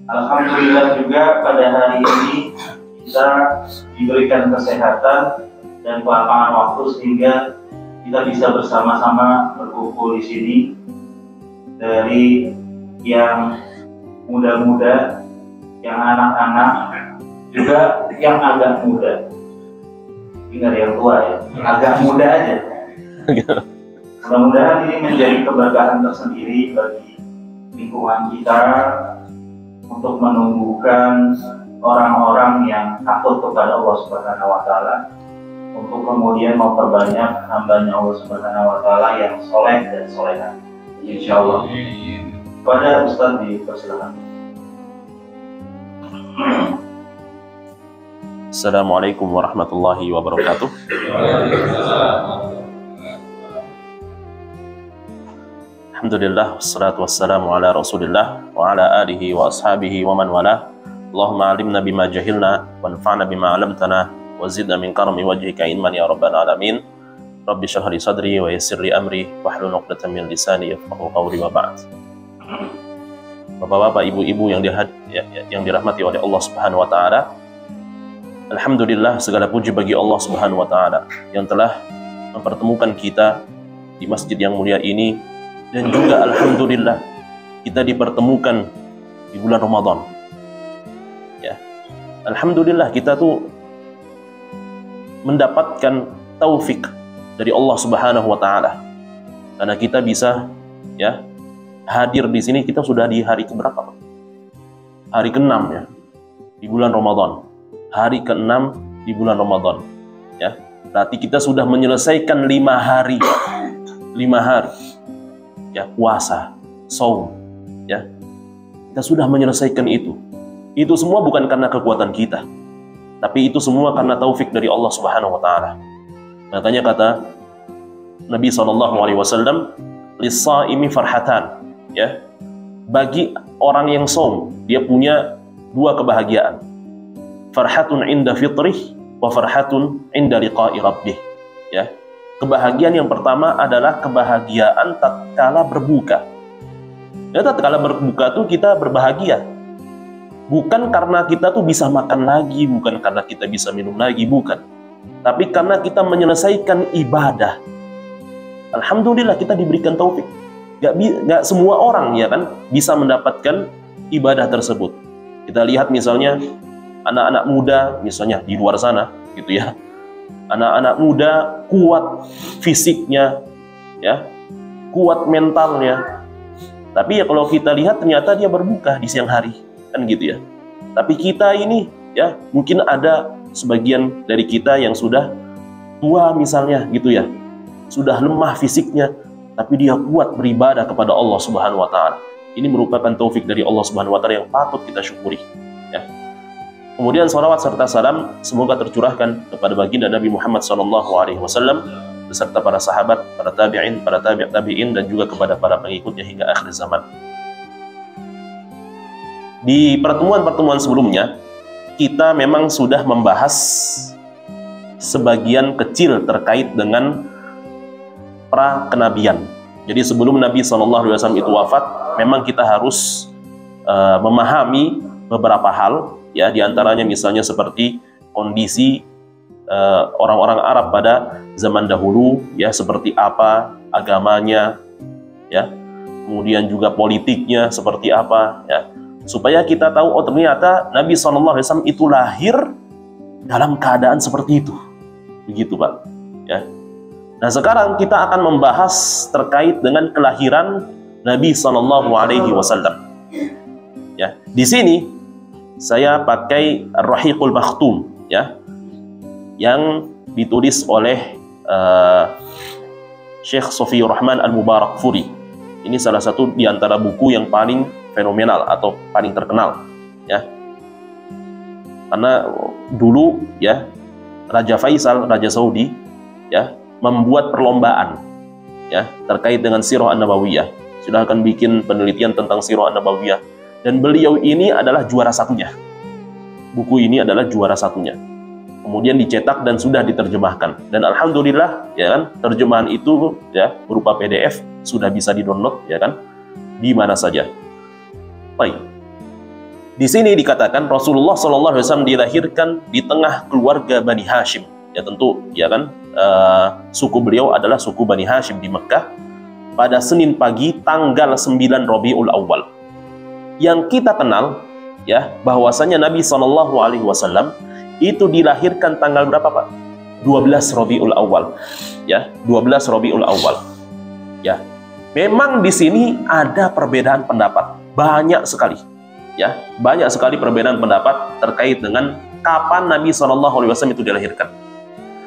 Alhamdulillah juga pada hari ini kita diberikan kesehatan dan kelapangan waktu sehingga kita bisa bersama-sama berkumpul di sini, dari yang muda-muda, yang anak-anak, juga yang agak muda. Ingat yang tua ya, agak muda aja. Mudah-mudahan ini menjadi keberkahan tersendiri bagi lingkungan kita untuk menumbuhkan orang-orang yang takut kepada Allah Subhanahu wa Ta'ala, untuk kemudian memperbanyak hambanya Allah Subhanahu wa Ta'ala yang soleh dan solehah, insya Allah. Pada Ustaz dipersilakan. Assalamualaikum warahmatullahi wabarakatuh. Alhamdulillah, wassalatu wassalamu ala rasulillah wa ala alihi wa ashabihi wa man wala. Allahumma alimna bima jahilna wanfa'na bima alamtana wa zidna min karami wajhika ilman ya rabbal alamin. Rabbi shrah li sadri wa yassir li amri wahlul 'uqdatam min lisani yafqahu qawli wa ba'd. Bapak-bapak, ibu-ibu yang dirahmati oleh Allah Subhanahu wa taala. Alhamdulillah, segala puji bagi Allah Subhanahu wa taala yang telah mempertemukan kita di masjid yang mulia ini, dan juga alhamdulillah kita dipertemukan di bulan Ramadan. Ya. Alhamdulillah kita tuh mendapatkan taufik dari Allah Subhanahu wa taala. Karena kita bisa ya hadir di sini, kita sudah di hari keberapa, Pak? Hari ke-6 ya di bulan Ramadan. Hari ke-6 di bulan Ramadan. Ya. Berarti kita sudah menyelesaikan 5 hari. 5 hari. Ya, puasa, saum, ya. Kita sudah menyelesaikan itu. Itu semua bukan karena kekuatan kita, tapi itu semua karena taufik dari Allah Subhanahu wa taala. Makanya kata Nabi SAW, lis-shaimi farhatan, ya. Bagi orang yang saum, dia punya 2 kebahagiaan. Farhatun inda fitrih wa farhatun inda liqa'i rabbih, ya. Kebahagiaan yang pertama adalah kebahagiaan tatkala berbuka. Ya, tatkala berbuka tuh kita berbahagia. Bukan karena kita tuh bisa makan lagi, bukan karena kita bisa minum lagi, bukan. Tapi karena kita menyelesaikan ibadah. Alhamdulillah kita diberikan taufik. Gak semua orang ya kan bisa mendapatkan ibadah tersebut. Kita lihat misalnya anak-anak muda misalnya di luar sana gitu ya. Anak-anak muda kuat fisiknya, ya, kuat mentalnya. Tapi ya kalau kita lihat ternyata dia berbuka di siang hari, kan gitu ya. Tapi kita ini, ya, mungkin ada sebagian dari kita yang sudah tua misalnya, gitu ya, sudah lemah fisiknya, tapi dia kuat beribadah kepada Allah Subhanahu Wa Taala. Ini merupakan taufik dari Allah Subhanahu Wa Taala yang patut kita syukuri. Ya. Kemudian salawat serta salam semoga tercurahkan kepada baginda Nabi Muhammad SAW beserta para sahabat, para tabi'in, para tabi'in dan juga kepada para pengikutnya hingga akhir zaman. Di pertemuan-pertemuan sebelumnya kita memang sudah membahas sebagian kecil terkait dengan pra kenabian. Jadi sebelum Nabi SAW itu wafat, memang kita harus memahami beberapa hal. Ya, diantaranya misalnya seperti kondisi orang-orang Arab pada zaman dahulu, ya, seperti apa agamanya, ya, kemudian juga politiknya seperti apa, ya, supaya kita tahu oh ternyata Nabi SAW itu lahir dalam keadaan seperti itu, begitu Pak. Ya. Nah sekarang kita akan membahas terkait dengan kelahiran Nabi SAW. Ya, di sini saya pakai Ar-Rahiqul Makhtum, ya, yang ditulis oleh Syekh Sofiyur Rahman Al-Mubarakfuri. Ini salah satu di antara buku yang paling fenomenal atau paling terkenal, ya. Karena dulu, ya, Raja Faisal, Raja Saudi, ya, membuat perlombaan, ya, terkait dengan Sirah An-Nabawiyah. Sudah akan bikin penelitian tentang Sirah An-Nabawiyah. Dan beliau ini adalah juara satunya. Buku ini adalah juara satunya. Kemudian dicetak dan sudah diterjemahkan. Dan alhamdulillah, ya kan, terjemahan itu ya berupa PDF sudah bisa di-download, ya kan, di mana saja. Baik. Di sini dikatakan Rasulullah SAW dilahirkan di tengah keluarga Bani Hashim. Ya tentu, ya kan, suku beliau adalah suku Bani Hashim di Mekah pada Senin pagi tanggal 9 Rabiul Awal. Yang kita kenal, ya, bahwasanya Nabi SAW itu dilahirkan tanggal berapa, Pak? 12 Rabiul Awal. Ya, 12 Rabiul Awal. Ya. Memang di sini ada perbedaan pendapat, banyak sekali. Ya, banyak sekali perbedaan pendapat terkait dengan kapan Nabi SAW itu dilahirkan.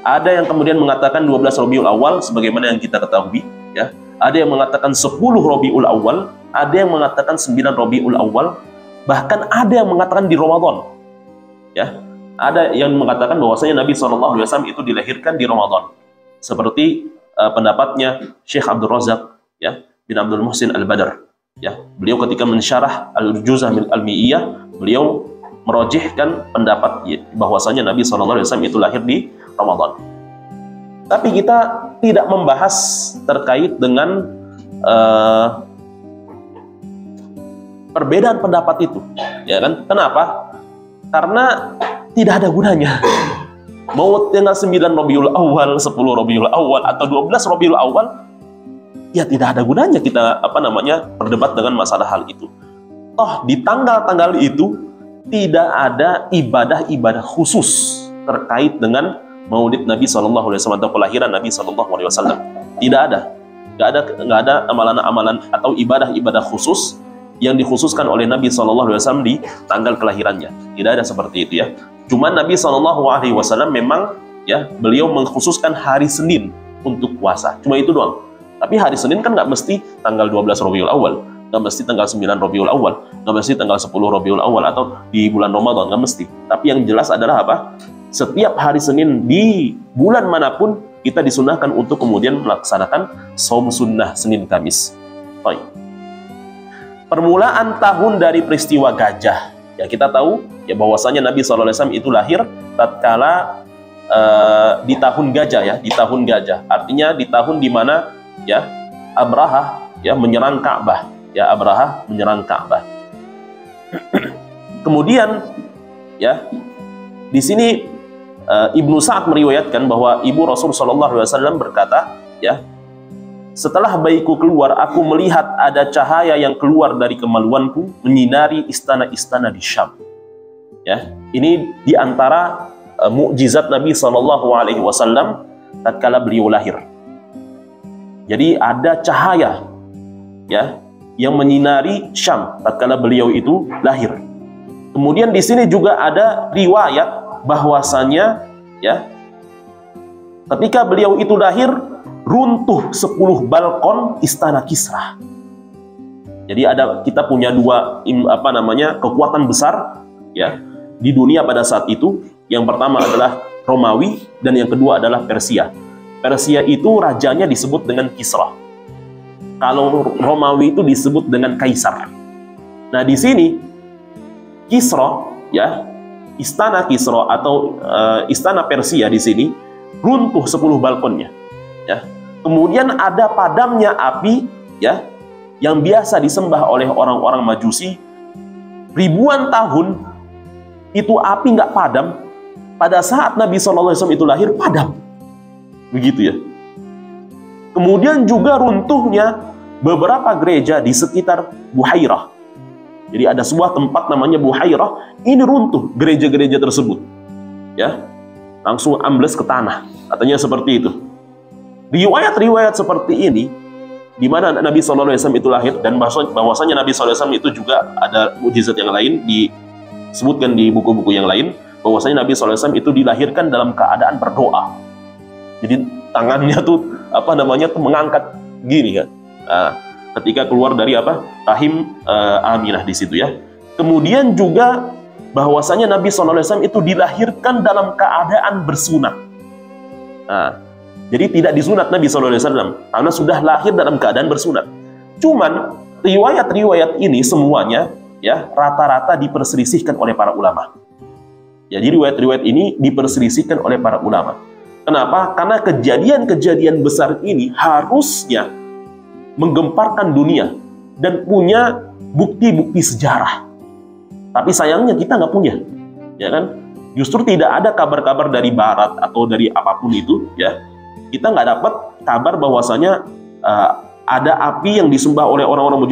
Ada yang kemudian mengatakan 12 Rabiul Awal sebagaimana yang kita ketahui, ya. Ada yang mengatakan 10 Rabiul Awal, ada yang mengatakan 9 Rabiul Awal, bahkan ada yang mengatakan di Ramadan. Ya. Ada yang mengatakan bahwasanya Nabi SAW itu dilahirkan di Ramadan. Seperti pendapatnya Syekh Abdul Razak, ya, bin Abdul Muhsin Al-Badr. Ya, beliau ketika mensyarah Al-Urjuzah Al-Mi'iyah, beliau merojihkan pendapat bahwasanya Nabi SAW itu lahir di Ramadan. Tapi kita tidak membahas terkait dengan perbedaan pendapat itu, ya kan? Kenapa? Karena tidak ada gunanya. Mau tanggal 9 Rabiul Awal, 10 Rabiul Awal, atau 12 Rabiul Awal, ya tidak ada gunanya kita berdebat dengan masalah hal itu. Toh di tanggal-tanggal itu tidak ada ibadah-ibadah khusus terkait dengan Maulid Nabi SAW atau kelahiran Nabi SAW. Tidak ada, nggak ada amalan-amalan atau ibadah-ibadah khusus yang dikhususkan oleh Nabi SAW di tanggal kelahirannya. Tidak ada seperti itu, ya. Cuma Nabi SAW memang, ya, beliau mengkhususkan hari Senin untuk puasa. Cuma itu doang. Tapi hari Senin kan nggak mesti tanggal 12 Rabiul Awal, nggak mesti tanggal 9 Rabiul Awal, nggak mesti tanggal 10 Rabiul Awal atau di bulan Ramadan, nggak mesti. Tapi yang jelas adalah apa? Setiap hari Senin di bulan manapun kita disunahkan untuk kemudian melaksanakan saum sunnah Senin Kamis. Baik. Permulaan tahun dari peristiwa gajah. Ya, kita tahu ya bahwasanya Nabi SAW itu lahir tatkala di tahun gajah, ya, di tahun gajah. Artinya di tahun di mana, ya, Abraha, ya, menyerang Ka'bah. Ya, Abraha menyerang Ka'bah. Kemudian, ya, di sini Ibnu Sa'ad meriwayatkan bahwa ibu Rasul SAW berkata, ya, setelah bayiku keluar, aku melihat ada cahaya yang keluar dari kemaluanku menyinari istana-istana di Syam. Ya, ini diantara mukjizat Nabi SAW tatkala beliau lahir. Jadi ada cahaya, ya, yang menyinari Syam tatkala beliau itu lahir. Kemudian di sini juga ada riwayat bahwasanya, ya, ketika beliau itu lahir runtuh 10 balkon istana Kisra. Jadi kita punya dua kekuatan besar, ya, di dunia pada saat itu. Yang pertama adalah Romawi dan yang kedua adalah Persia. Persia itu rajanya disebut dengan Kisra. Kalau Romawi itu disebut dengan Kaisar. Nah, di sini Kisra, ya, istana Kisra atau istana Persia di sini runtuh 10 balkonnya, ya. Kemudian ada padamnya api, ya, yang biasa disembah oleh orang-orang Majusi. Ribuan tahun itu api nggak padam. Pada saat Nabi SAW itu lahir, padam. Begitu, ya. Kemudian juga runtuhnya beberapa gereja di sekitar Buhairah. Jadi ada sebuah tempat namanya Buhairah, ini runtuh gereja-gereja tersebut, ya, langsung ambles ke tanah, katanya seperti itu. Riwayat-riwayat seperti ini, di mana Nabi SAW itu lahir, dan bahwasanya Nabi SAW itu juga ada mukjizat yang lain disebutkan di buku-buku yang lain, bahwasanya Nabi SAW itu dilahirkan dalam keadaan berdoa. Jadi tangannya tuh mengangkat gini, kan. Nah, ketika keluar dari rahim Aminah di situ, ya. Kemudian juga bahwasanya Nabi SAW itu dilahirkan dalam keadaan bersunat. Nah, jadi tidak disunat Nabi SAW karena sudah lahir dalam keadaan bersunat. Cuman riwayat-riwayat ini semuanya, ya, rata-rata diperselisihkan oleh para ulama. Jadi riwayat-riwayat ini diperselisihkan oleh para ulama. Kenapa? Karena kejadian-kejadian besar ini harusnya menggemparkan dunia dan punya bukti-bukti sejarah. Tapi sayangnya kita nggak punya, ya kan? Justru tidak ada kabar-kabar dari Barat atau dari apapun itu, ya. Kita nggak dapat kabar bahwasanya ada api yang disembah oleh orang-orang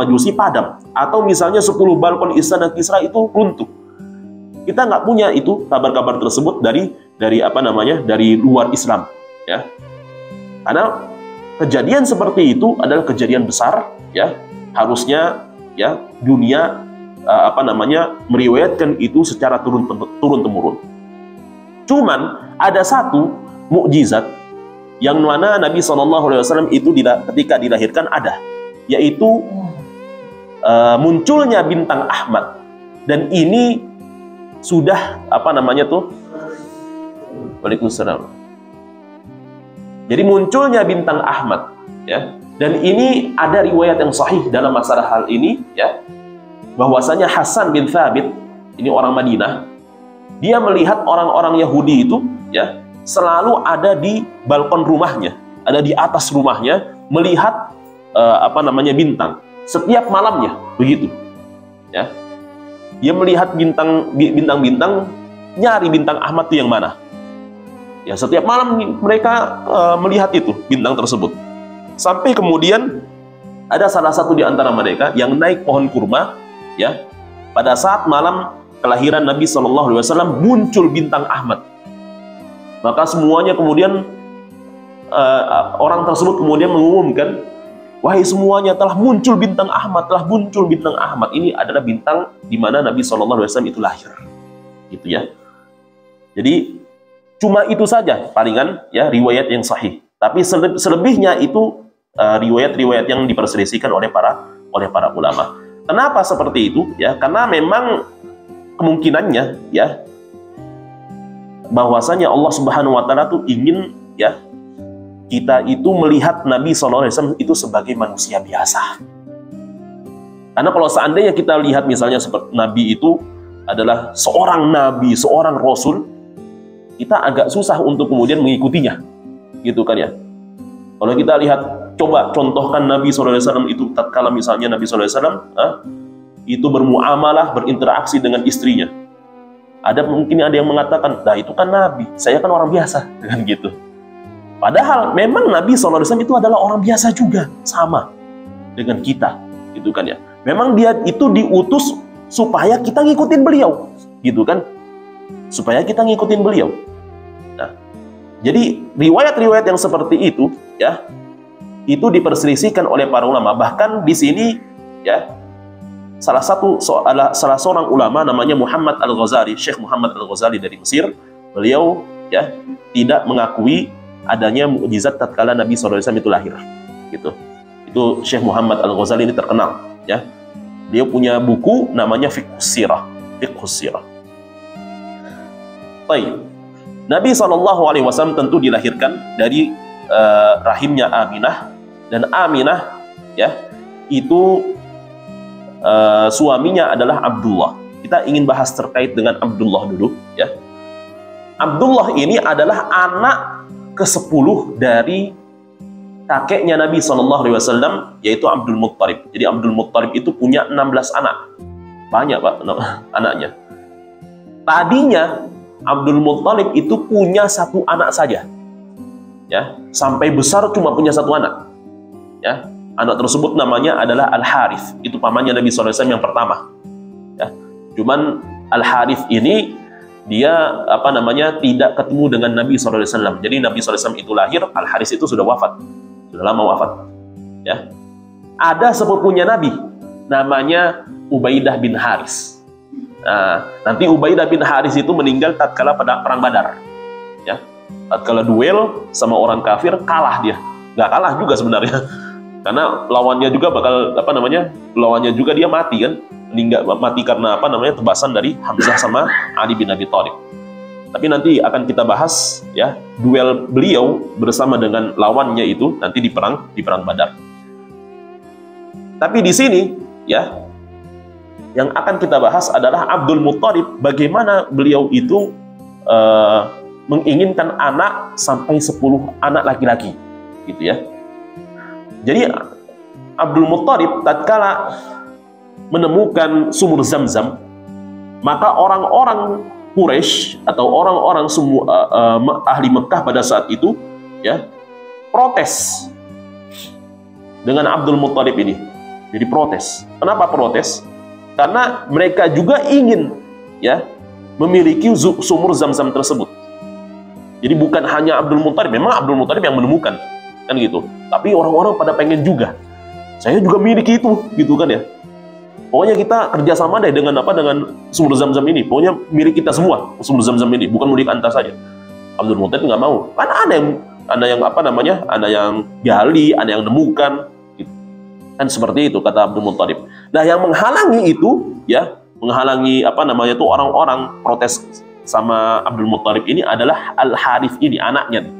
Majusi padam, atau misalnya 10 balkon istana Kisra itu runtuh. Kita nggak punya itu kabar-kabar tersebut dari luar Islam, ya. Karena kejadian seperti itu adalah kejadian besar, ya. Harusnya, ya, dunia meriwayatkan itu secara turun-temurun. Cuman ada satu mukjizat yang mana Nabi SAW itu ketika dilahirkan ada, yaitu munculnya bintang Ahmad. Dan ini sudah Waalaikumsalam. Jadi munculnya bintang Ahmad, ya. Dan ini ada riwayat yang sahih dalam masalah hal ini, ya. Bahwasanya Hasan bin Thabit, ini orang Madinah, dia melihat orang-orang Yahudi itu, ya, selalu ada di balkon rumahnya, ada di atas rumahnya, melihat bintang setiap malamnya, begitu, ya. Dia melihat bintang-bintang, nyari bintang Ahmad itu yang mana, ya. Setiap malam mereka melihat itu bintang tersebut, sampai kemudian ada salah satu di antara mereka yang naik pohon kurma, ya, pada saat malam kelahiran Nabi SAW muncul bintang Ahmad. Maka semuanya kemudian orang tersebut kemudian mengumumkan, wahai semuanya, telah muncul bintang Ahmad, telah muncul bintang Ahmad. Ini adalah bintang di mana Nabi SAW itu lahir, gitu, ya. Jadi cuma itu saja palingan, ya, riwayat yang sahih. Tapi selebihnya itu riwayat-riwayat yang diperselisihkan oleh para ulama. Kenapa seperti itu? Ya, karena memang kemungkinannya, ya, bahwasanya Allah Subhanahu wa taala tuh ingin, ya, kita itu melihat Nabi SAW itu sebagai manusia biasa. Karena kalau seandainya kita lihat misalnya seperti Nabi itu adalah seorang nabi, seorang rasul, kita agak susah untuk kemudian mengikutinya, gitu kan, ya. Kalau kita lihat, coba contohkan Nabi SAW itu tatkala misalnya Nabi SAW itu bermuamalah, berinteraksi dengan istrinya. Mungkin ada yang mengatakan, nah itu kan Nabi, saya kan orang biasa, kan gitu. Padahal memang Nabi SAW itu adalah orang biasa juga, sama dengan kita, gitu kan, ya. Memang dia itu diutus supaya kita ngikutin beliau, gitu kan, supaya kita ngikutin beliau. Nah, jadi riwayat-riwayat yang seperti itu, ya, itu diperselisihkan oleh para ulama. Bahkan di sini, ya, salah seorang ulama namanya Muhammad Al-Ghazali, Syekh Muhammad Al-Ghazali dari Mesir, beliau, ya, tidak mengakui adanya mukjizat tatkala Nabi SAW itu lahir, gitu. Itu Syekh Muhammad Al-Ghazali ini terkenal, ya. Dia punya buku namanya Fiqhus Sirah. Baik. Nabi SAW tentu dilahirkan dari rahimnya Aminah, dan Aminah, ya, itu suaminya adalah Abdullah. Kita ingin bahas terkait dengan Abdullah dulu, ya. Abdullah ini adalah anak ke-10 dari kakeknya Nabi SAW, yaitu Abdul Muttalib. Jadi Abdul Muttalib itu punya 16 anak. Banyak, Pak, anaknya. Tadinya Abdul Muttalib itu punya 1 anak saja, ya, sampai besar cuma punya 1 anak, ya. Anak tersebut namanya adalah Al-Harith. Itu pamannya Nabi SAW yang pertama, ya. Cuman Al-Harith ini dia tidak ketemu dengan Nabi SAW. Jadi Nabi SAW itu lahir, Al-Harith itu sudah wafat, sudah lama wafat, ya. Ada sepupunya Nabi namanya Ubaidah bin Haris. Nah, nanti Ubaidah bin Haris itu meninggal tatkala pada perang Badar, ya. Tatkala duel sama orang kafir, kalah dia. Nggak kalah juga sebenarnya, karena lawannya juga lawannya juga dia mati, kan. Mati karena tebasan dari Hamzah sama Ali bin Abi Thalib. Tapi nanti akan kita bahas, ya, duel beliau bersama dengan lawannya itu nanti di perang Badar. Tapi di sini, ya, yang akan kita bahas adalah Abdul Muttalib, bagaimana beliau itu menginginkan anak sampai 10 anak laki-laki, gitu, ya. Jadi Abdul Muttalib tatkala menemukan sumur Zam-Zam, maka orang-orang Quraisy atau orang-orang semua ahli Mekah pada saat itu ya protes dengan Abdul Muttalib ini. Jadi protes. Kenapa protes? Karena mereka juga ingin ya memiliki sumur Zam-Zam tersebut. Jadi bukan hanya Abdul Muttalib, memang Abdul Muttalib yang menemukan kan gitu. Tapi orang-orang pada pengen juga. Saya juga miliki itu, gitu kan ya. Pokoknya kita kerjasama deh dengan sumur Zam-Zam ini. Pokoknya milik kita semua sumur Zam-Zam ini, bukan milik anta saja. Abdul Muttalib nggak mau. Kan ada yang gali, ada yang nemukan. Gitu. Kan seperti itu kata Abdul Muttalib. Nah, yang menghalangi itu ya, orang-orang protes sama Abdul Muttalib ini adalah Al-Harith ini, anaknya.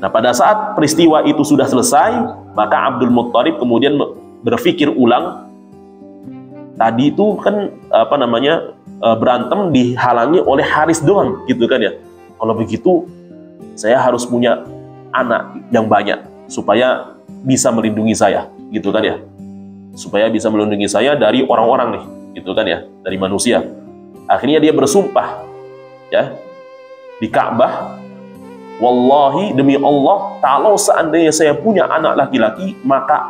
Nah, pada saat peristiwa itu sudah selesai, maka Abdul Muttalib kemudian berpikir ulang. Tadi itu kan berantem dihalangi oleh Haris doang, gitu kan ya. Kalau begitu, saya harus punya anak yang banyak supaya bisa melindungi saya, gitu kan ya. Supaya bisa melindungi saya dari orang-orang nih, gitu kan ya, dari manusia. Akhirnya dia bersumpah ya di Ka'bah, wallahi demi Allah, kalau seandainya saya punya anak laki-laki, maka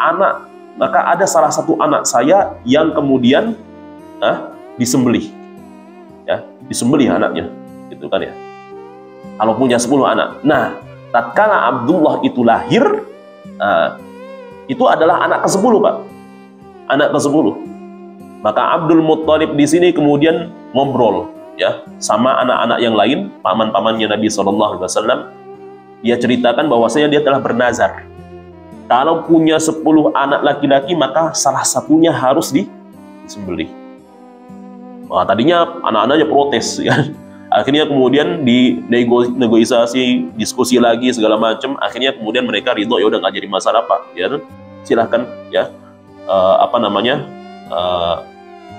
ada salah satu anak saya yang kemudian disembelih. Ya, disembelih anaknya, gitu kan ya. Kalau punya 10 anak. Nah, tatkala Abdullah itu lahir, itu adalah anak ke-10, Pak. Anak ke-10. Maka Abdul Muttalib di sini kemudian ngobrol ya sama anak-anak yang lain, paman-pamannya Nabi SAW. Dia ceritakan bahwasanya dia telah bernazar. Kalau punya 10 anak laki-laki, maka salah satunya harus disembelih. Wah, tadinya anak-anaknya protes ya. Akhirnya kemudian negosiasi, diskusi lagi segala macam. Akhirnya kemudian mereka ridho, ya udah nggak jadi masalah Pak. Ya, silahkan ya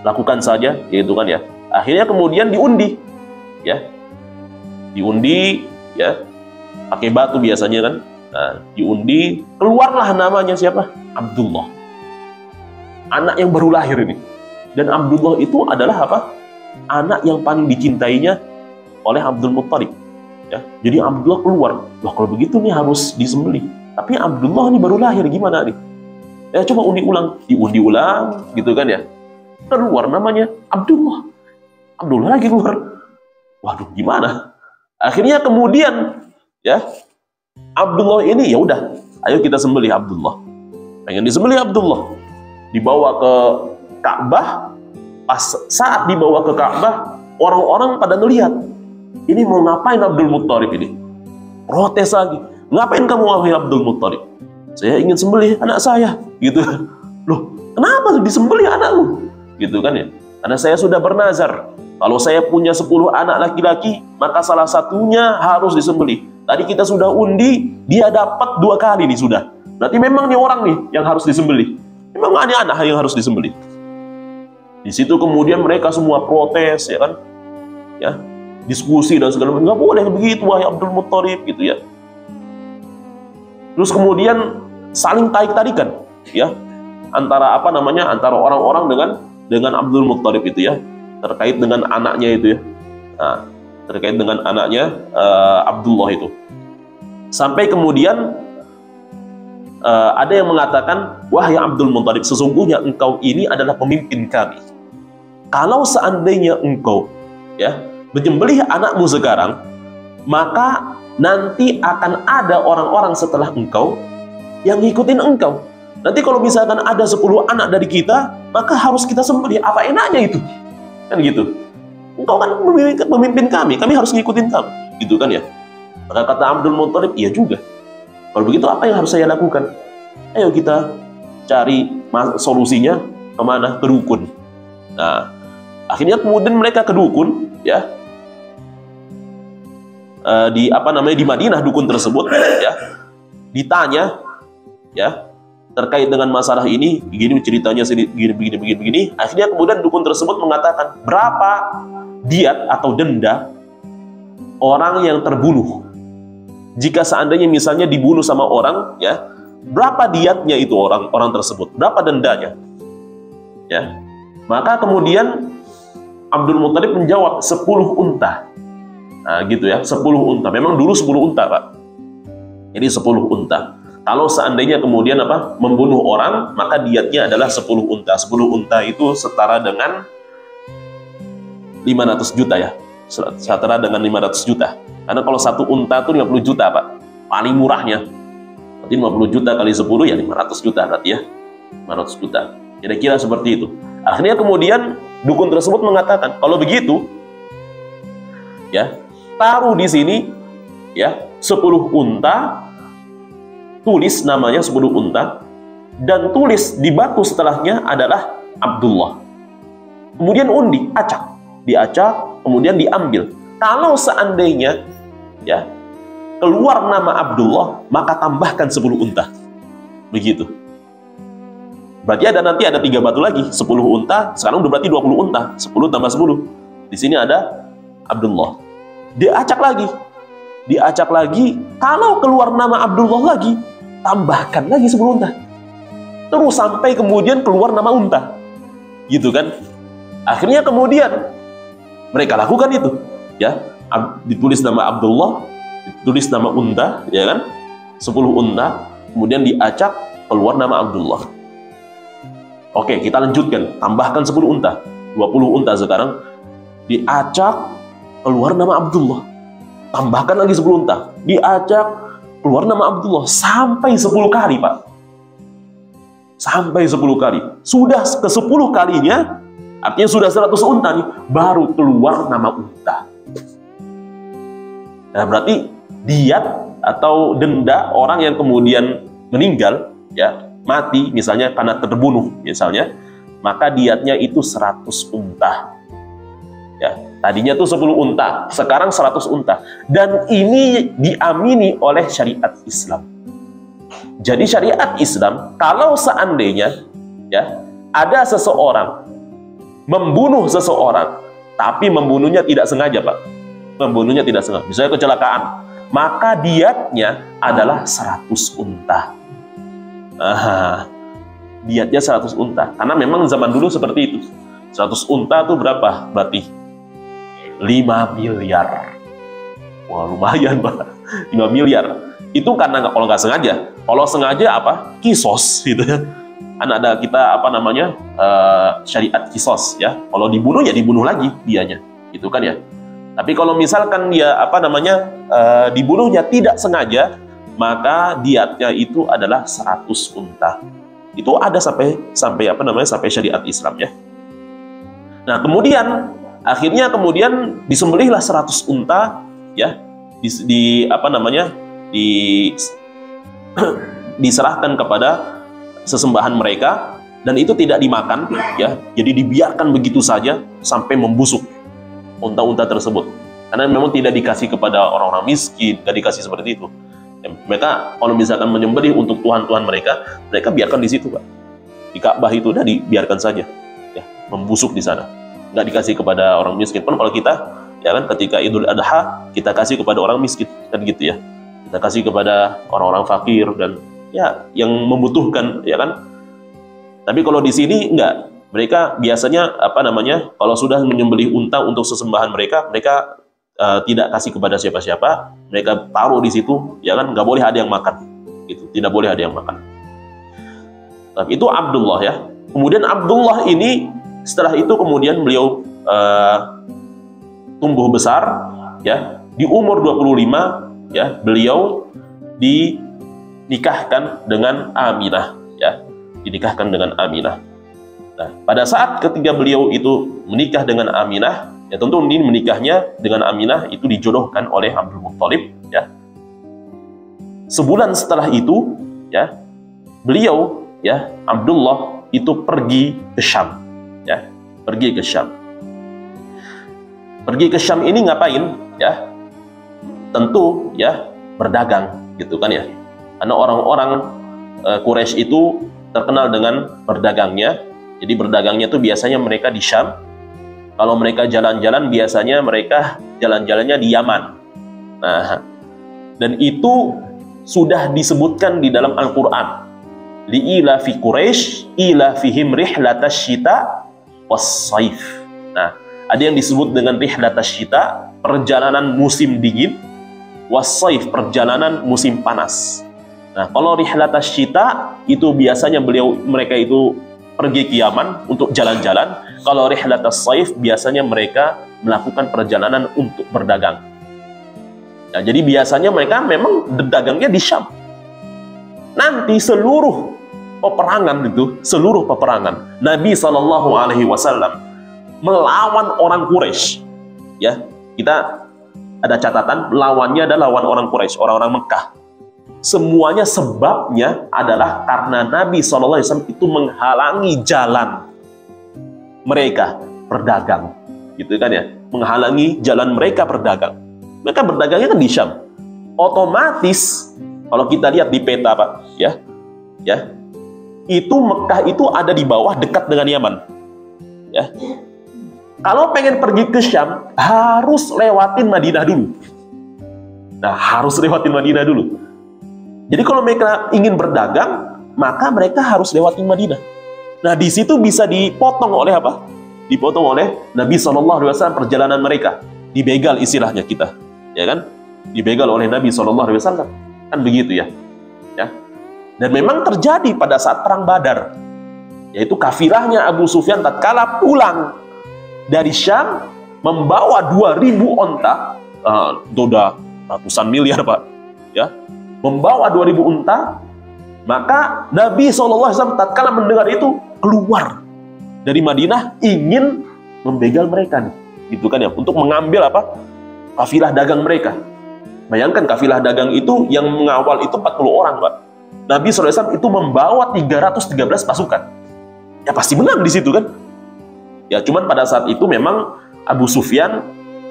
lakukan saja, gitu kan ya. Akhirnya kemudian diundi, ya, pakai batu biasanya kan. Nah, diundi, keluarlah namanya siapa? Abdullah. Anak yang baru lahir ini. Dan Abdullah itu adalah apa? Anak yang paling dicintainya oleh Abdul Muttalib. Ya, jadi Abdullah keluar. Wah, kalau begitu nih harus disembelih. Tapi Abdullah ini baru lahir, gimana nih? Ya, coba diundi ulang, gitu kan ya. Keluar namanya Abdullah. Abdullah lagi keluar. Waduh, gimana? Akhirnya kemudian ya Abdullah ini, ya udah, ayo kita sembelih Abdullah. Pengen disembelih Abdullah, dibawa ke Ka'bah. Pas saat dibawa ke Ka'bah, orang-orang pada ngelihat, ini mau ngapain Abdul Muttalib ini? Protes lagi. Ngapain kamu wahai Abdul Muttalib? Saya ingin sembelih anak saya, gitu. Loh, kenapa disembelih anakmu? Gitu kan ya. Karena saya sudah bernazar, kalau saya punya 10 anak laki-laki, maka salah satunya harus disembelih. Tadi kita sudah undi, dia dapat 2 kali nih sudah. Berarti memang nih orang nih yang harus disembelih. Memang ada anak yang harus disembelih. Di situ kemudian mereka semua protes, ya kan? Ya, diskusi dan segala macam. Nggak boleh begitu, wahai Abdul Muttalib, gitu ya. Terus kemudian saling tarik-tarikan, ya, antara antara orang-orang dengan Abdul Muttalib itu ya, terkait dengan anaknya itu ya. Nah, terkait dengan anaknya Abdullah itu. Sampai kemudian ada yang mengatakan, wahai Abdul Muttalib, sesungguhnya engkau ini adalah pemimpin kami. Kalau seandainya engkau ya menyembelih anakmu sekarang, maka nanti akan ada orang-orang setelah engkau yang ngikutin engkau. Nanti kalau misalkan ada 10 anak dari kita, maka harus kita sembelih. Apa enaknya itu? Kan gitu. Engkau kan pemimpin kami harus ngikutin kamu, gitu kan ya. Maka kata Abdul Muttalib, iya juga. Kalau begitu apa yang harus saya lakukan? Ayo kita cari solusinya kemana? Ke dukun. Nah, akhirnya kemudian mereka ke dukun, ya. Di Madinah dukun tersebut, ya. Ditanya, ya, terkait dengan masalah ini, begini ceritanya, begini. Akhirnya kemudian dukun tersebut mengatakan, berapa diat atau denda orang yang terbunuh? Jika seandainya misalnya dibunuh sama orang, ya, berapa diatnya itu orang tersebut? Berapa dendanya? Ya. Maka kemudian Abdul Muthalib menjawab 10 unta. Nah, gitu ya, 10 unta. Memang dulu 10 unta, Pak. Jadi 10 unta. Kalau seandainya kemudian membunuh orang, maka diatnya adalah 10 unta. 10 unta itu setara dengan 500 juta ya. Setara dengan 500 juta. Karena kalau satu unta itu 50 juta, Pak. Paling murahnya. Berarti 50 juta kali 10 ya 500 juta berarti ya. 500 juta. Kira-kira seperti itu. Akhirnya kemudian dukun tersebut mengatakan, kalau begitu ya, taruh di sini ya 10 unta, tulis namanya 10 unta, dan tulis di batu setelahnya adalah Abdullah. Kemudian undi, acak, diacak, kemudian diambil. Kalau seandainya ya keluar nama Abdullah, maka tambahkan 10 unta. Begitu. Berarti nanti ada 3 batu lagi, 10 unta, sekarang udah berarti 20 unta, 10 tambah 10. Di sini ada Abdullah. Diacak lagi, kalau keluar nama Abdullah lagi, tambahkan lagi 10 unta. Terus sampai kemudian keluar nama unta. Gitu kan? Akhirnya kemudian mereka lakukan itu, ya. Ditulis nama Abdullah, ditulis nama unta, ya kan? 10 unta, kemudian diacak, keluar nama Abdullah. Oke, kita lanjutkan. Tambahkan 10 unta. 20 unta sekarang. Diacak, keluar nama Abdullah. Tambahkan lagi 10 unta. Diacak, keluar nama Abdullah. Sampai 10 kali, Pak. Sampai 10 kali. Sudah ke 10 kalinya, artinya sudah 100 unta nih, baru keluar nama unta. Nah, berarti diat atau denda orang yang kemudian meninggal, ya, mati misalnya karena terbunuh misalnya, maka diatnya itu 100 unta. Ya, tadinya tuh 10 unta, sekarang 100 unta. Dan ini diamini oleh syariat Islam. Jadi syariat Islam, kalau seandainya ya ada seseorang membunuh seseorang, tapi membunuhnya tidak sengaja, Pak. Membunuhnya tidak sengaja, misalnya kecelakaan, maka diatnya adalah 100 unta. Diatnya 100 unta. Karena memang zaman dulu seperti itu. 100 unta itu berapa? Berarti 5 miliar. Wah, lumayan, Pak. 5 miliar. Itu karena kalau nggak sengaja. Kalau sengaja apa? Kisos gitu ya. Kan ada kita syariat kisos ya. Kalau dibunuh ya dibunuh lagi dianya. Gitu kan ya. Tapi kalau misalkan dia dibunuhnya tidak sengaja, maka diatnya itu adalah 100 unta. Itu ada sampai syariat Islam ya. Nah, kemudian akhirnya disembelihlah 100 unta ya, diserahkan kepada sesembahan mereka, dan itu tidak dimakan ya. Jadi dibiarkan begitu saja sampai membusuk unta-unta tersebut. Karena memang tidak dikasih kepada orang-orang miskin, tidak dikasih seperti itu. Mereka kalau misalkan menyembelih untuk Tuhan-Tuhan mereka biarkan di situ, Pak. Di Ka'bah itu udah dibiarkan saja, ya, membusuk di sana. Nggak dikasih kepada orang miskin. Pun kalau kita, ya kan, ketika Idul Adha kita kasih kepada orang miskin, kan gitu ya. Kita kasih kepada orang-orang fakir dan ya yang membutuhkan, ya kan. Tapi kalau di sini enggak. Mereka biasanya kalau sudah menyembelih unta untuk sesembahan mereka tidak kasih kepada siapa-siapa, mereka taruh di situ, ya kan, nggak boleh ada yang makan, gitu, tidak boleh ada yang makan. Nah, itu Abdullah ya. Kemudian Abdullah ini setelah itu kemudian beliau tumbuh besar, ya, di umur 25, ya, beliau dinikahkan dengan Aminah, ya, dinikahkan dengan Aminah. Nah, pada saat ketika beliau itu menikah dengan Aminah, ya tentu ini menikahnya dengan Aminah itu dijodohkan oleh Abdul Muthalib, ya. Sebulan setelah itu, ya, beliau, ya, Abdullah itu pergi ke Syam, ya, pergi ke Syam. Pergi ke Syam ini ngapain, ya? Tentu, ya, berdagang, gitu kan ya. Karena orang-orang Quraisy itu terkenal dengan berdagangnya. Jadi berdagangnya itu biasanya mereka di Syam. Kalau mereka jalan-jalan, biasanya mereka jalan-jalannya di Yaman. Nah, dan itu sudah disebutkan di dalam Al-Quran. li'ilafi Quraisy ilafihim rihlatash syita was-saif. Nah, ada yang disebut dengan rihlatash syita, perjalanan musim dingin, was-saif, perjalanan musim panas. Nah, kalau rihlatash syita itu biasanya mereka itu pergi ke Yaman untuk jalan-jalan. Kalau rihlatash saif biasanya mereka melakukan perjalanan untuk berdagang. Nah, jadi biasanya mereka memang dagangnya di Syam. Nanti seluruh peperangan Nabi SAW melawan orang Quraisy. Ya, kita ada catatan lawannya adalah lawan orang Quraisy, orang-orang Mekah. Semuanya sebabnya adalah karena Nabi SAW itu menghalangi jalan mereka berdagang, gitu kan ya? Menghalangi jalan mereka berdagang. Mereka berdagangnya kan di Syam. Otomatis kalau kita lihat di peta, Pak, ya, itu Mekah itu ada di bawah dekat dengan Yaman. Ya. Kalau pengen pergi ke Syam harus lewatin Madinah dulu. Nah, harus lewatin Madinah dulu. Jadi kalau mereka ingin berdagang, maka mereka harus lewatin Madinah. Nah, di situ bisa dipotong oleh apa? Dipotong oleh Nabi SAW perjalanan mereka. Dibegal istilahnya kita. Ya kan? Dibegal oleh Nabi SAW. Kan begitu ya. Dan memang terjadi pada saat perang Badar. Yaitu kafilahnya Abu Sufyan tatkala pulang dari Syam membawa 2.000 onta. Itu udah ratusan miliar, Pak. Ya. Membawa 2.000 unta. Maka Nabi SAW tatkala mendengar itu keluar dari Madinah ingin membegal mereka nih. Gitu kan ya. Untuk mengambil apa? Kafilah dagang mereka. Bayangkan kafilah dagang itu yang mengawal itu 40 orang, Pak. Nabi SAW itu membawa 313 pasukan. Ya pasti menang di situ kan. Ya cuman pada saat itu memang Abu Sufyan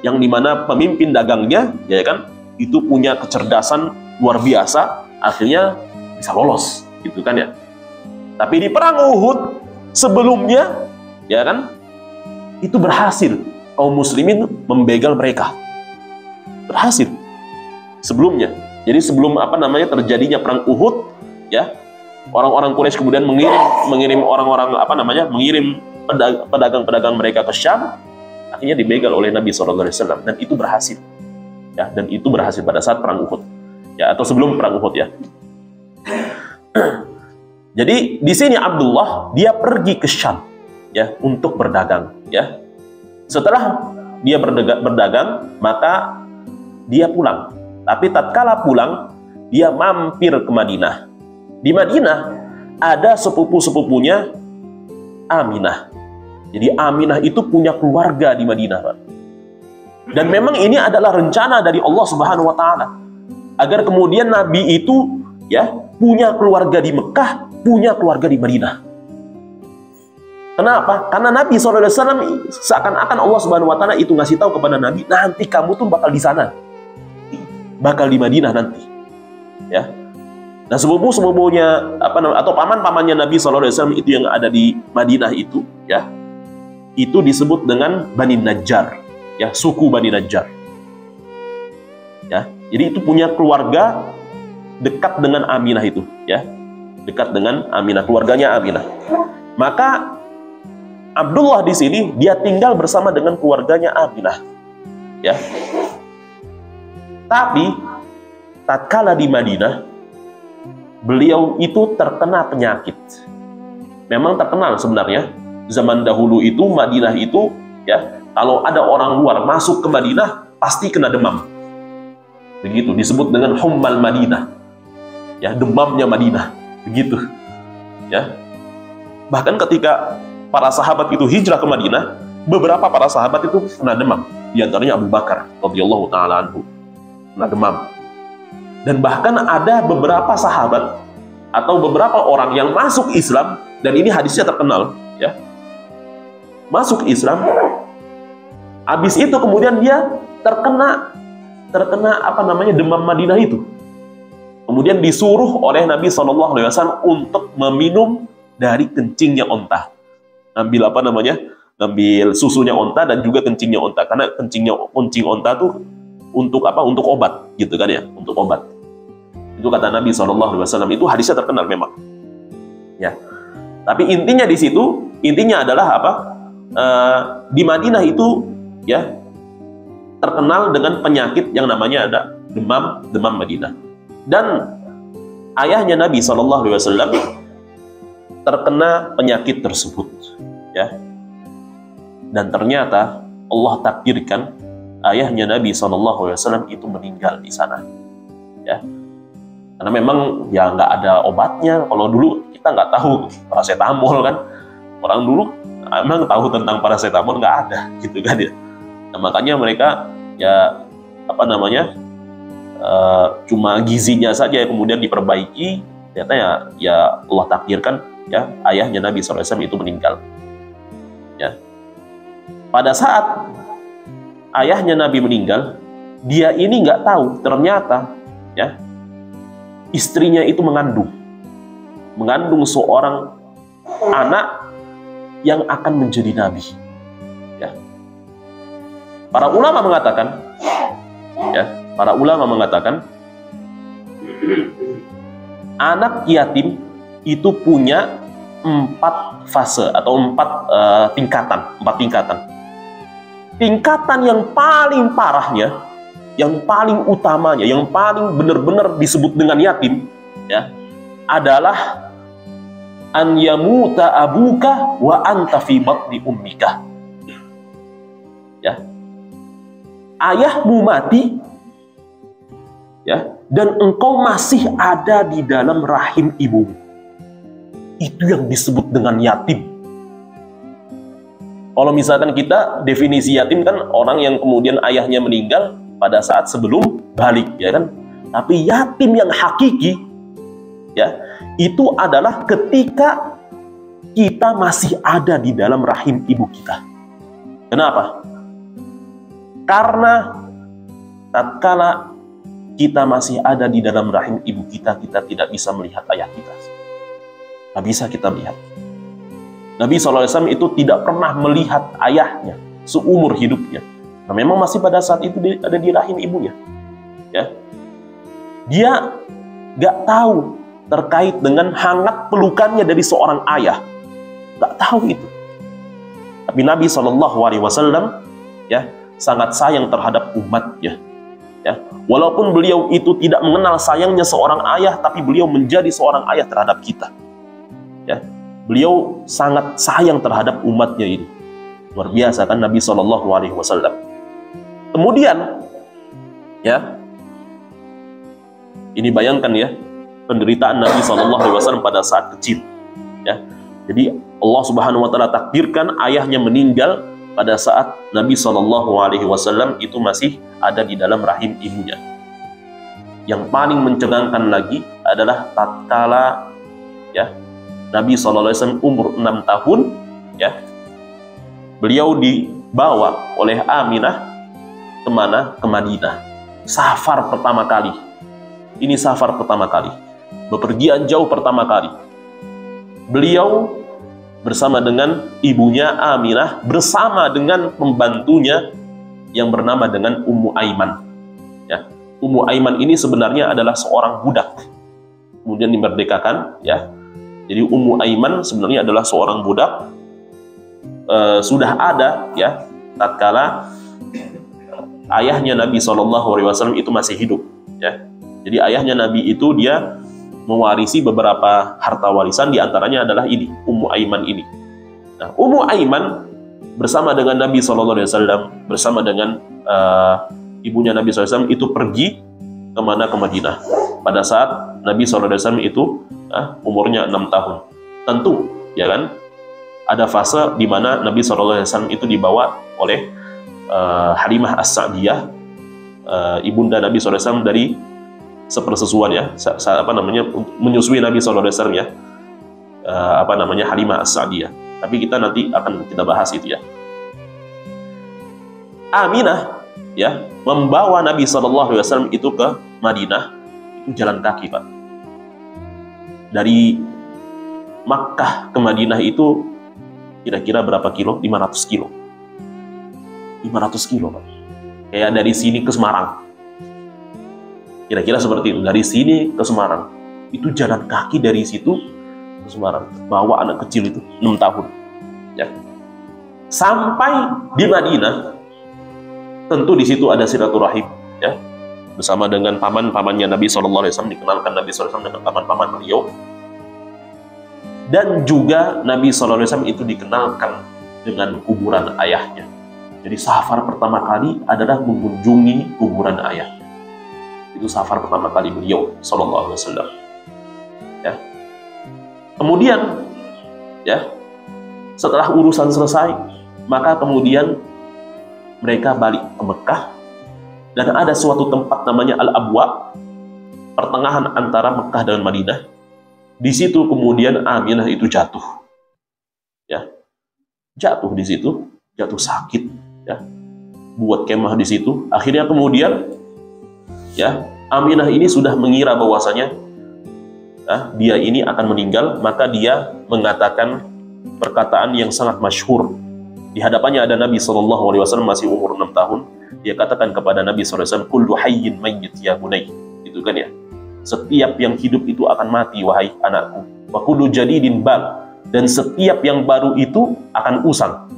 yang dimana pemimpin dagangnya, ya kan, itu punya kecerdasan luar biasa, akhirnya bisa lolos, gitu kan ya. Tapi di perang Uhud sebelumnya, ya kan, itu berhasil kaum muslimin membegal mereka. Berhasil sebelumnya. Jadi sebelum terjadinya perang Uhud, ya, orang-orang Quraisy kemudian mengirim orang-orang mengirim pedagang-pedagang mereka ke Syam, akhirnya dibegal oleh Nabi SAW dan itu berhasil. Ya, dan itu berhasil pada saat perang Uhud. Ya, atau sebelum perang Uhud ya. Jadi di sini Abdullah dia pergi ke Syam ya untuk berdagang, ya. Setelah dia berdagang, maka dia pulang. Tapi tatkala pulang, dia mampir ke Madinah. Di Madinah ada sepupu-sepupunya Aminah. Jadi Aminah itu punya keluarga di Madinah, Pak. Dan memang ini adalah rencana dari Allah Subhanahu wa taala agar kemudian Nabi itu ya punya keluarga di Mekah, punya keluarga di Madinah. Kenapa? Karena Nabi SAW seakan-akan Allah Subhanahu wa taala itu ngasih tahu kepada Nabi, nanti kamu tuh bakal di sana. Bakal di Madinah nanti. Ya. Nah, sepupu-sepupunya atau paman-pamannya Nabi SAW itu yang ada di Madinah itu, ya. Itu disebut dengan Bani Najjar, ya, suku Bani Najjar. Ya. Jadi itu punya keluarga dekat dengan Aminah itu, ya. Dekat dengan Aminah, keluarganya Aminah. Maka Abdullah di sini dia tinggal bersama dengan keluarganya Aminah. Ya. Tapi tatkala di Madinah beliau itu terkena penyakit. Memang terkenal sebenarnya zaman dahulu itu Madinah itu ya, kalau ada orang luar masuk ke Madinah pasti kena demam. Begitu disebut dengan hummal Madinah. Ya, demamnya Madinah. Begitu. Ya. Bahkan ketika para sahabat itu hijrah ke Madinah, beberapa para sahabat itu kena demam. Di antaranya Abu Bakar radhiyallahu taala anhu. Kena demam. Dan bahkan ada beberapa sahabat atau beberapa orang yang masuk Islam, dan ini hadisnya terkenal, ya. Masuk Islam, habis itu kemudian dia terkena demam Madinah itu. Kemudian disuruh oleh Nabi SAW untuk meminum dari kencingnya onta. Ngambil susunya onta dan juga kencingnya onta, karena kencing onta tuh untuk apa? Untuk obat, gitu kan ya, untuk obat. Itu kata Nabi SAW, itu hadisnya terkenal memang. Ya. Tapi intinya di situ, intinya adalah apa? Di Madinah itu ya terkenal dengan penyakit yang namanya ada demam Madinah. Dan ayahnya Nabi SAW terkena penyakit tersebut, ya. Dan ternyata Allah takdirkan ayahnya Nabi SAW itu meninggal di sana, ya. Karena memang ya nggak ada obatnya. Kalau dulu kita nggak tahu paracetamol kan, orang dulu emang tahu tentang paracetamol nggak ada, gitu kan ya. Nah, makanya mereka ya apa namanya cuma gizinya saja kemudian diperbaiki. Ternyata ya Allah takdirkan ya ayahnya Nabi SAW itu meninggal. Ya. Pada saat ayahnya Nabi meninggal, dia ini nggak tahu ternyata ya istrinya itu mengandung seorang anak yang akan menjadi nabi. Ya. Para ulama mengatakan, anak yatim itu punya 4 fase atau 4 tingkatan. Tingkatan yang paling parahnya, yang paling utamanya, yang paling benar-benar disebut dengan yatim, ya, adalah an yamuta abuka wa anta fi batni ummika. Ya. Ayahmu mati, ya, dan engkau masih ada di dalam rahim ibumu. Itu yang disebut dengan yatim. Kalau misalkan kita definisi yatim kan orang yang kemudian ayahnya meninggal pada saat sebelum balik, ya kan? Tapi yatim yang hakiki, ya, itu adalah ketika kita masih ada di dalam rahim ibu kita. Kenapa? Karena tatkala kita masih ada di dalam rahim ibu kita, kita tidak bisa melihat ayah kita. Tidak bisa kita melihat. Nabi SAW itu tidak pernah melihat ayahnya seumur hidupnya. Nah, memang masih pada saat itu ada di rahim ibunya. Ya. Dia nggak tahu terkait dengan hangat pelukannya dari seorang ayah. Nggak tahu itu. Tapi Nabi SAW ya, sangat sayang terhadap umatnya. Ya. Walaupun beliau itu tidak mengenal sayangnya seorang ayah, tapi beliau menjadi seorang ayah terhadap kita. Ya. Beliau sangat sayang terhadap umatnya ini. Luar biasa kan Nabi SAW. Kemudian, ya, ini bayangkan ya, penderitaan Nabi SAW pada saat kecil. Ya. Jadi Allah Subhanahu Wa Taala takdirkan ayahnya meninggal pada saat Nabi SAW itu masih ada di dalam rahim ibunya. Yang paling mencengangkan lagi adalah tatkala ya Nabi SAW umur 6 tahun, ya, beliau dibawa oleh Aminah kemana? Ke Madinah. Safar pertama kali. Ini safar pertama kali. Bepergian jauh pertama kali. Beliau bersama dengan ibunya Aminah, bersama dengan pembantunya yang bernama dengan Ummu Aiman. Ya. Ummu Aiman ini sebenarnya adalah seorang budak. Kemudian dimerdekakan, ya. Jadi Ummu Aiman sebenarnya adalah seorang budak, sudah ada ya tatkala ayahnya Nabi SAW itu masih hidup. Ya. Jadi ayahnya Nabi itu dia mewarisi beberapa harta warisan, diantaranya adalah ini, Ummu Aiman ini. Nah, Ummu Aiman bersama dengan Nabi SAW, bersama dengan ibunya Nabi SAW itu pergi kemana? Ke Madinah. Pada saat Nabi SAW itu umurnya 6 tahun. Tentu, ya kan, ada fase di mana Nabi SAW itu dibawa oleh Halimah As-Sa'diyah, ibunda Nabi SAW dari sepersusuan ya, menyusui Nabi SAW ya, Halimah As-Sa'diyah. Tapi kita nanti akan kita bahas itu ya. Aminah ya membawa Nabi SAW itu ke Madinah, itu jalan kaki, Pak. Dari Makkah ke Madinah itu kira-kira berapa kilo? 500 kilo. 500 kilo, Pak. Kayak dari sini ke Semarang. Kira-kira seperti itu. Dari sini ke Semarang. Itu jalan kaki dari situ ke Semarang, bawa anak kecil itu 6 tahun. Ya. Sampai di Madinah, tentu di situ ada silaturahim, ya, bersama dengan paman-pamannya Nabi SAW, dikenalkan Nabi SAW dengan paman-paman beliau. Dan juga Nabi SAW itu dikenalkan dengan kuburan ayahnya. Jadi safar pertama kali adalah mengunjungi kuburan ayahnya. Itu safar pertama kali beliau SAW. Ya. Kemudian, ya, setelah urusan selesai, maka kemudian mereka balik ke Mekah, dan ada suatu tempat namanya Al-Abwa, pertengahan antara Mekah dan Madinah. Di situ kemudian Aminah itu jatuh, ya, jatuh di situ, jatuh sakit, ya, buat kemah di situ. Akhirnya kemudian, ya, Aminah ini sudah mengira bahwasanya dia ini akan meninggal, maka dia mengatakan perkataan yang sangat masyhur. Di hadapannya ada Nabi SAW, masih umur 6 tahun. Dia katakan kepada Nabi SAW, kullu hayyin mayyit ya bunay. Itu kan ya. Setiap yang hidup itu akan mati, wahai anakku. Wa kullu jadidin bal. Dan setiap yang baru itu akan usang.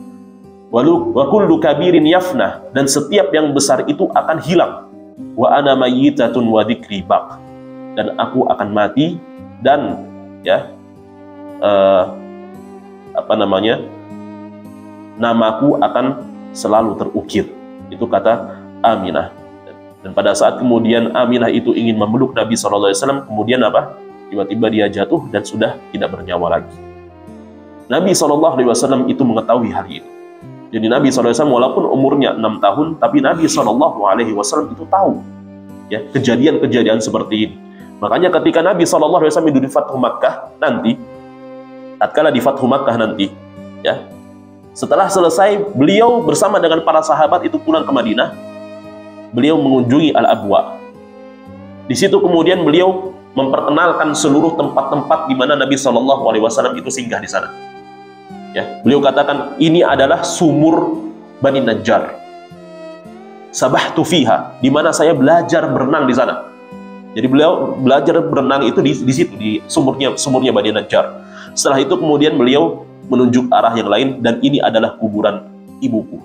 Wa kullu kabirin yafnah. Dan setiap yang besar itu akan hilang. Wa ana mayyitatun wa dzikri baq. Dan aku akan mati, dan ya namaku akan selalu terukir. Itu kata Aminah. Dan pada saat kemudian Aminah itu ingin memeluk Nabi SAW, kemudian apa? Tiba-tiba dia jatuh dan sudah tidak bernyawa lagi. Nabi SAW itu mengetahui hal itu. Jadi Nabi SAW walaupun umurnya 6 tahun, tapi Nabi SAW itu tahu, ya, kejadian-kejadian seperti ini. Makanya ketika Nabi SAW itu di Fathu Makkah nanti, tatkala di Fathu Makkah nanti, ya, setelah selesai beliau bersama dengan para sahabat itu pulang ke Madinah, beliau mengunjungi Al-Abwa. Di situ kemudian beliau memperkenalkan seluruh tempat-tempat di mana Nabi SAW itu singgah di sana. Ya, beliau katakan ini adalah sumur Bani Najjar. Sabahtu fiha, di mana saya belajar berenang di sana. Jadi beliau belajar berenang itu di situ, di sumurnya Bani Najjar. Setelah itu kemudian beliau menunjuk arah yang lain, dan ini adalah kuburan ibuku.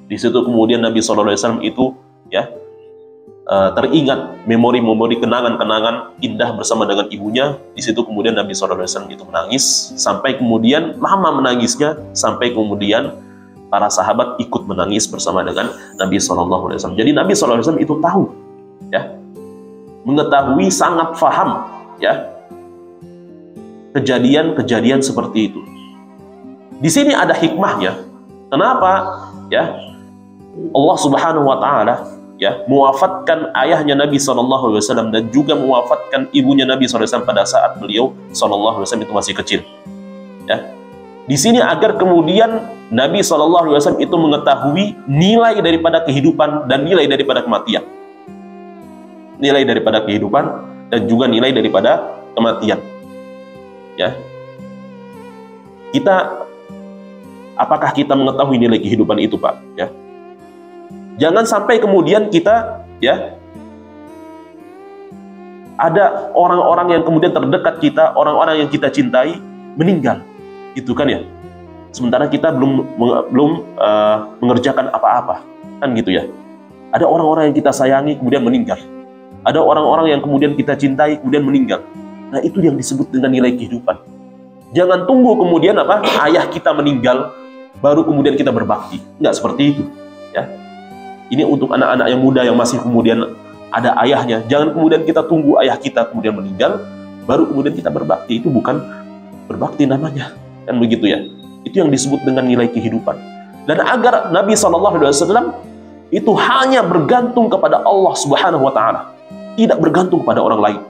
Di situ kemudian Nabi SAW itu, ya, teringat memori-memori, kenangan-kenangan indah bersama dengan ibunya. Di situ kemudian Nabi SAW itu menangis, sampai kemudian lama menangisnya, sampai kemudian para sahabat ikut menangis bersama dengan Nabi SAW. Jadi Nabi SAW itu tahu, ya, mengetahui, sangat faham, ya, kejadian-kejadian seperti itu. Di sini ada hikmahnya. Kenapa? Ya, Allah Subhanahu wa Ta'ala, ya, mewafatkan ayahnya Nabi SAW dan juga mewafatkan ibunya Nabi SAW pada saat beliau SAW itu masih kecil. Ya, di sini agar kemudian Nabi SAW itu mengetahui nilai daripada kehidupan dan nilai daripada kematian. Nilai daripada kehidupan dan juga nilai daripada kematian. Ya, apakah kita mengetahui nilai kehidupan itu, Pak? Ya, jangan sampai kemudian kita, ya, ada orang-orang yang kemudian terdekat kita, orang-orang yang kita cintai meninggal, itu kan ya. Sementara kita belum mengerjakan apa-apa, kan gitu ya. Ada orang-orang yang kita sayangi kemudian meninggal. Ada orang-orang yang kemudian kita cintai kemudian meninggal. Nah, itu yang disebut dengan nilai kehidupan. Jangan tunggu kemudian ayah kita meninggal baru kemudian kita berbakti. Enggak seperti itu, ya. Ini untuk anak-anak yang muda yang masih kemudian ada ayahnya. Jangan kemudian kita tunggu ayah kita kemudian meninggal baru kemudian kita berbakti. Itu bukan berbakti namanya, kan begitu ya. Itu yang disebut dengan nilai kehidupan. Dan agar Nabi SAW itu hanya bergantung kepada Allah Subhanahu wa Ta'ala, tidak bergantung pada orang lain.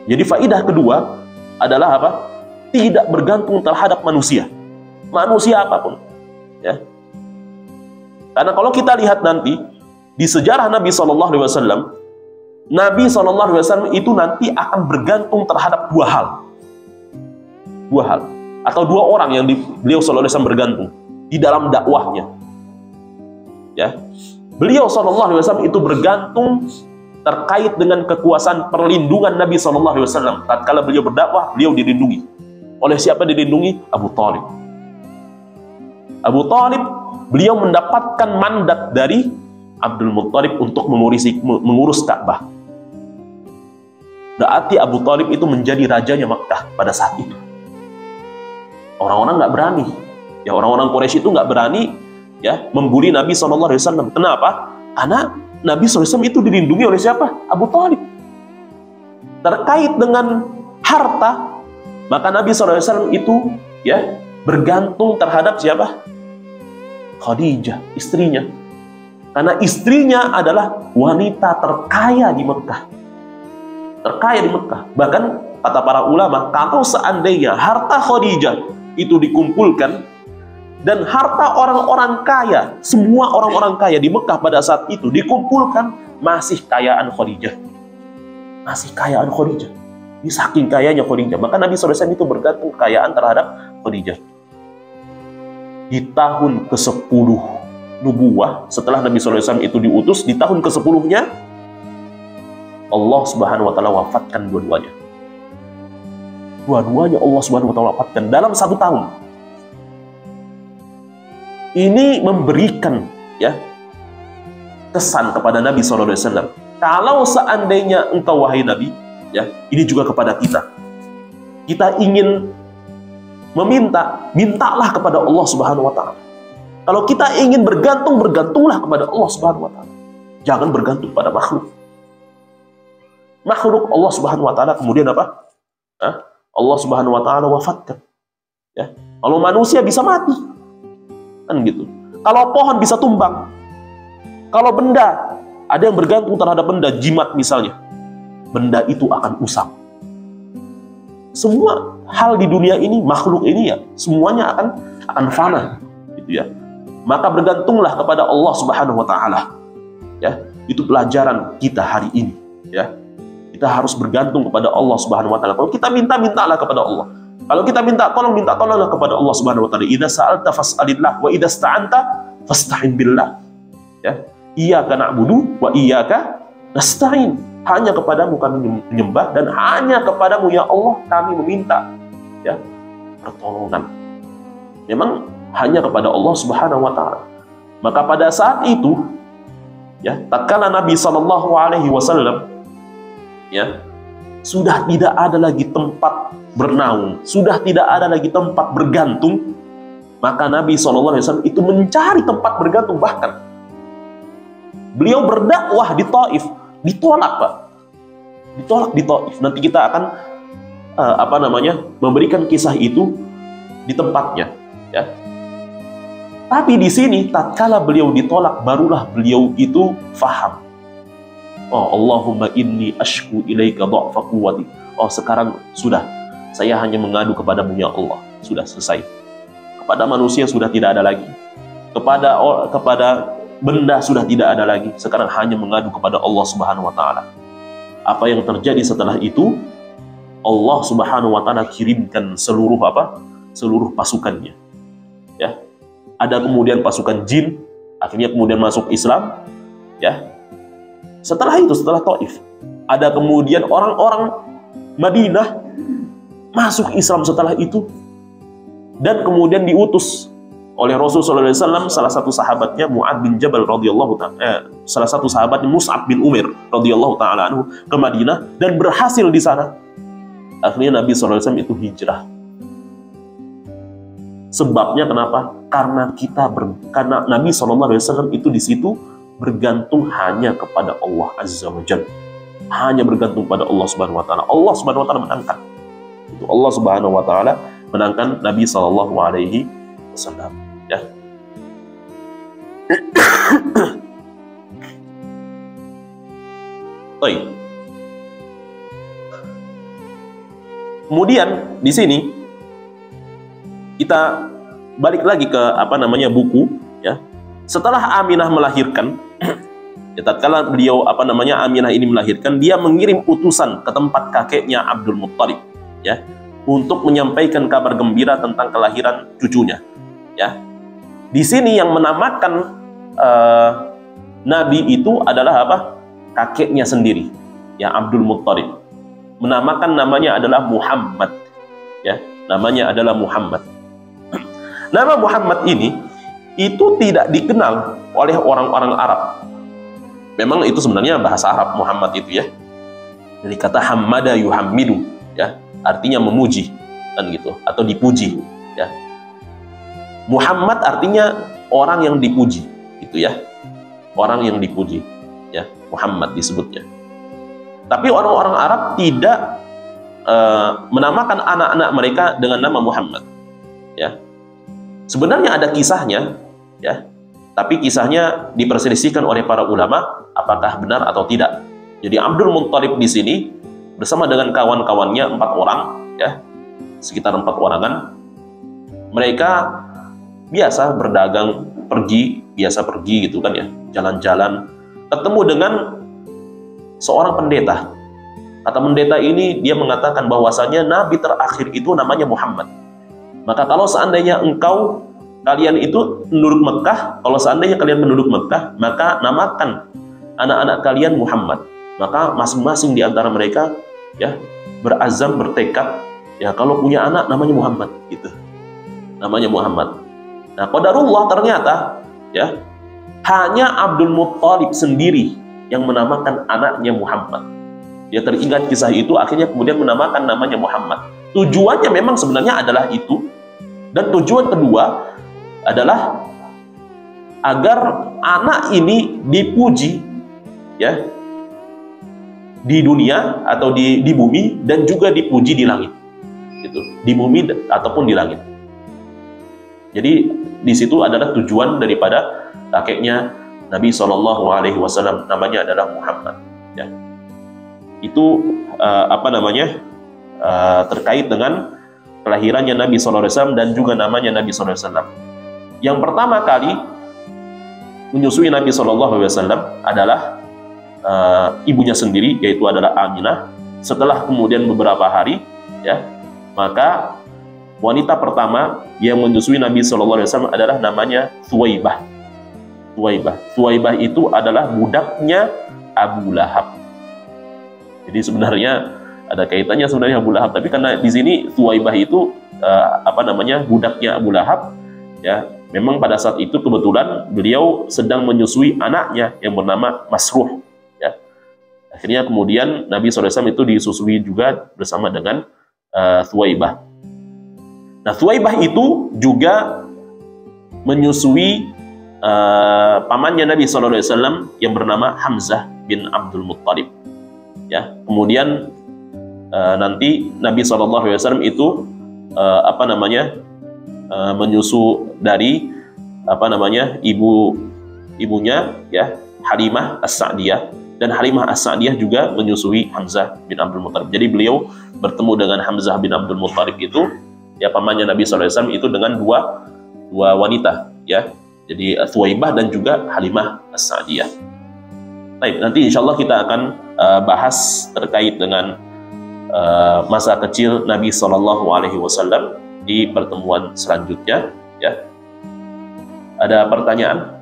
Jadi faidah kedua adalah apa? Tidak bergantung terhadap manusia. Manusia apapun, ya. Karena kalau kita lihat nanti di sejarah Nabi SAW, Nabi SAW itu nanti akan bergantung terhadap dua hal. Dua hal atau dua orang yang beliau SAW bergantung di dalam dakwahnya. Ya. Beliau SAW itu bergantung terkait dengan kekuasaan perlindungan Nabi SAW. Tatkala beliau berdakwah, beliau dilindungi. Oleh siapa dilindungi? Abu Thalib. Abu Thalib, beliau mendapatkan mandat dari Abdul Muttalib untuk mengurus Ka'bah. Berarti Abu Thalib itu menjadi rajanya Makkah pada saat itu. Orang-orang nggak berani, ya orang-orang Quraisy itu nggak berani, ya membuli Nabi SAW. Kenapa? Karena Nabi SAW itu dilindungi oleh siapa? Abu Thalib. Terkait dengan harta, maka Nabi SAW itu ya bergantung terhadap siapa? Khadijah, istrinya. Karena istrinya adalah wanita terkaya di Mekah. Terkaya di Mekah. Bahkan kata para ulama, kalau seandainya harta Khadijah itu dikumpulkan dan harta orang-orang kaya, semua orang-orang kaya di Mekah pada saat itu dikumpulkan, masih kayaan Khadijah. Masih kayaan Khadijah. Ini saking kayanya Khadijah. Maka Nabi SAW itu bergantung kekayaan terhadap Khadijah. Di tahun ke-10 nubuwah, setelah Nabi SAW itu diutus, di tahun ke-10-nya Allah Subhanahu wa Ta'ala wafatkan dua-duanya. Dua-duanya Allah Subhanahu wa Ta'ala wafatkan dalam 1 tahun. Ini memberikan ya kesan kepada Nabi SAW. Kalau seandainya engkau wahai Nabi, ya ini juga kepada kita. Kita ingin meminta, mintalah kepada Allah Subhanahu wa Ta'ala. Kalau kita ingin bergantung, bergantunglah kepada Allah Subhanahu wa Ta'ala. Jangan bergantung pada makhluk. Makhluk Allah Subhanahu wa Ta'ala kemudian apa? Allah Subhanahu wa Ta'ala wafatkan. Ya. Kalau manusia bisa mati. Kan gitu. Kalau pohon bisa tumbang. Kalau benda, ada yang bergantung terhadap benda, jimat misalnya. Benda itu akan usang. Semua hal di dunia ini, makhluk ini ya, semuanya akan fana. Gitu ya. Maka bergantunglah kepada Allah Subhanahu wa Ta'ala. Ya, itu pelajaran kita hari ini, ya. Kita harus bergantung kepada Allah Subhanahu wa Ta'ala. Kalau kita minta, mintalah kepada Allah. Kalau kita minta tolonglah kepada Allah Subhanahu wa Ta'ala. Idza sa'alta fas'alillah wa idza ista'anta fasta'in billah. Ya, iyyaka na'budu wa iyyaka nasta'in. Hanya kepadamu kami menyembah dan hanya kepadamu ya Allah kami meminta ya pertolongan. Memang hanya kepada Allah Subhanahu wa Ta'ala. Maka pada saat itu ya, tatkala Nabi SAW ya sudah tidak ada lagi tempat bernaung, sudah tidak ada lagi tempat bergantung, maka Nabi SAW itu mencari tempat bergantung. Bahkan beliau berdakwah di Taif, ditolak Pak, ditolak di Taif. Nanti kita akan memberikan kisah itu di tempatnya ya. Tapi di sini tatkala beliau ditolak, barulah beliau itu faham. Oh Allahumma inni ashku ilaika dha'fa quwwati. Oh sekarang sudah, saya hanya mengadu kepadamu ya Allah. Sudah selesai. Kepada manusia sudah tidak ada lagi. Kepada benda sudah tidak ada lagi. Sekarang hanya mengadu kepada Allah Subhanahu wa Ta'ala. Apa yang terjadi setelah itu? Allah Subhanahu wa Ta'ala kirimkan seluruh pasukannya. Ya. Ada kemudian pasukan jin, akhirnya kemudian masuk Islam, ya. Setelah itu, setelah Taif, ada kemudian orang-orang Madinah masuk Islam setelah itu, dan kemudian diutus oleh Rasulullah SAW, salah satu sahabatnya Mu'ad bin Jabal radhiyallahu ta'ala, salah satu sahabatnya Mus'ab bin Umair radhiyallahu ta'ala anhu ke Madinah dan berhasil di sana. Akhirnya Nabi SAW itu hijrah. Sebabnya kenapa? Karena karena Nabi SAW itu di situ bergantung hanya kepada Allah Azza wa Jalla. Hanya bergantung pada Allah Subhanahu wa Ta'ala. Allah Subhanahu wa Ta'ala menangkan. Itu Allah Subhanahu wa Ta'ala menangkan Nabi Sallallahu Alaihi Wasallam. Ya. Baik. Kemudian di sini kita balik lagi ke buku ya. Setelah Aminah melahirkan ya, tatkala beliau Aminah ini melahirkan, dia mengirim utusan ke tempat kakeknya Abdul Muttalib ya untuk menyampaikan kabar gembira tentang kelahiran cucunya ya. Di sini yang menamakan Nabi itu adalah kakeknya sendiri, ya Abdul Muttalib, menamakan namanya adalah Muhammad, ya, namanya adalah Muhammad. Nama Muhammad ini itu tidak dikenal oleh orang-orang Arab. Memang itu sebenarnya bahasa Arab Muhammad itu, ya, dari kata hamada yuhammidu, ya, artinya memuji, kan gitu, atau dipuji, ya. Muhammad artinya orang yang dipuji, gitu ya, orang yang dipuji, ya, Muhammad disebutnya. Tapi orang-orang Arab tidak menamakan anak-anak mereka dengan nama Muhammad, ya. Sebenarnya ada kisahnya, ya, tapi kisahnya diperselisihkan oleh para ulama apakah benar atau tidak. Jadi Abdul Muttalib di sini bersama dengan kawan-kawannya 4 orang, ya, sekitar 4 orangan. Mereka biasa berdagang, biasa pergi gitu kan, ya, jalan-jalan, ketemu dengan seorang pendeta. Kata pendeta ini, dia mengatakan bahwasanya nabi terakhir itu namanya Muhammad. Maka kalau seandainya kalian itu penduduk Mekah, kalau seandainya kalian penduduk Mekah, maka namakan anak-anak kalian Muhammad. Maka masing-masing di antara mereka, ya, berazam, bertekad, ya, kalau punya anak namanya Muhammad, gitu. Namanya Muhammad. Nah, qadarullah ternyata, ya, hanya Abdul Muttalib sendiri yang menamakan anaknya Muhammad. Dia teringat kisah itu, akhirnya kemudian menamakan namanya Muhammad. Tujuannya memang sebenarnya adalah itu. Dan tujuan kedua adalah agar anak ini dipuji, ya, di dunia atau di bumi, dan juga dipuji di langit, gitu, di bumi ataupun di langit. Jadi di situ adalah tujuan daripada kakeknya Nabi SAW, namanya adalah Muhammad, ya. Itu terkait dengan kelahirannya Nabi SAW dan juga namanya Nabi SAW. Yang pertama kali menyusui Nabi SAW adalah ibunya sendiri, yaitu adalah Aminah. Setelah kemudian beberapa hari, ya, maka wanita pertama yang menyusui Nabi SAW adalah namanya Thuwaibah. Thuwaibah itu adalah budaknya Abu Lahab. Jadi sebenarnya ada kaitannya sebenarnya Abu Lahab, tapi karena di sini Thuwaibah itu budaknya Abu Lahab, ya. Memang pada saat itu kebetulan beliau sedang menyusui anaknya yang bernama Masruh, ya. Akhirnya kemudian Nabi SAW itu disusui juga bersama dengan Thuwaibah. Nah, Thuwaibah itu juga menyusui pamannya Nabi SAW yang bernama Hamzah bin Abdul Muttalib, ya. Kemudian nanti Nabi SAW itu menyusu dari ibunya, ya, Halimah As-Sa'diyah, dan Halimah As-Sa'diyah juga menyusui Hamzah bin Abdul Muttalib. Jadi beliau bertemu dengan Hamzah bin Abdul Muttalib itu, ya, pamannya Nabi SAW itu dengan dua wanita, ya. Jadi Thuwaibah dan juga Halimah As-Sa'diyah. Baik, nanti insya Allah kita akan bahas terkait dengan masa kecil Nabi SAW di pertemuan selanjutnya, ya. Ada pertanyaan?